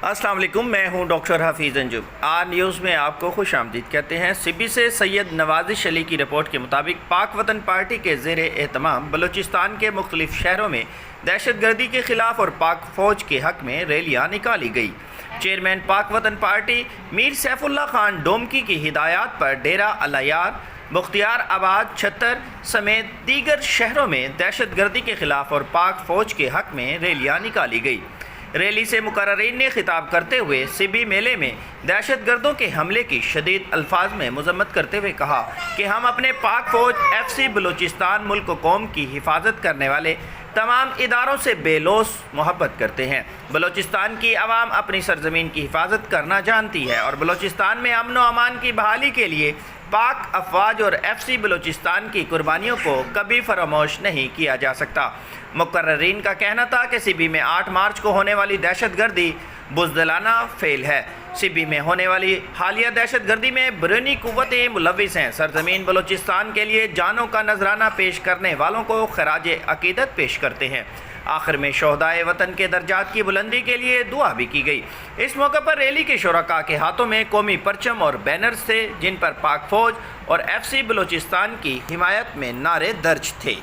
अस्सलाम वालेकुम, मैं हूं doctor Hafeez Anjum. R News में आपको खुश आमदीद कहते हैं। सिबी से सैयद नवाज़िश अली की रिपोर्ट के मुताबिक पाक वतन पार्टी के ज़ेर एहतमाम बलूचिस्तान के मुख्तलिफ शहरों में दहशत गर्दी के ख़िलाफ़ और पाक फ़ौज के हक़ में रैलियाँ निकाली गई। चेयरमैन पाक वतन पार्टी मीर सैफुल्लाह खान डोमकी की हिदायत पर डेरा अल-अयार, मुख्तियार आबाद, छत्तर समेत दीगर शहरों में दहशत गर्दी के ख़िलाफ़ और पाक फ़ौज के हक़ में रैलियाँ निकाली गई। रैली से मुकर्ररीन ने खिताब करते हुए सिबी मेले में दहशत गर्दों के हमले की शदीद अल्फाज में मजम्मत करते हुए कहा कि हम अपने पाक फ़ौज FC बलूचिस्तान मुल्क कौम की हिफाजत करने वाले तमाम इदारों से बेलोस मोहब्बत करते हैं। बलूचिस्तान की आवाम अपनी सरजमीन की हिफाजत करना जानती है और बलूचिस्तान में अमन व अमान की बहाली के लिए पाक अफवाज और FC बलूचिस्तान की कुर्बानियों को कभी फरामोश नहीं किया जा सकता। मुकर्ररीन का कहना था कि सिबी में 8 मार्च को होने वाली दहशत गर्दी बुज़दिलाना फेल है। सिबी में होने वाली हालिया दहशत गर्दी में बैरूनी कुव्वतें मुलविस हैं। सरजमीन बलूचिस्तान के लिए जानों का नजराना पेश करने वालों को खराज अकीदत पेश करते हैं। आखिर में शोहदाए वतन के दर्जात की बुलंदी के लिए दुआ भी की गई। इस मौके पर रैली के शुरका के हाथों में कौमी परचम और बैनर्स थे जिन पर पाक फ़ौज और FC बलूचिस्तान की हिमायत में नारे दर्ज थे।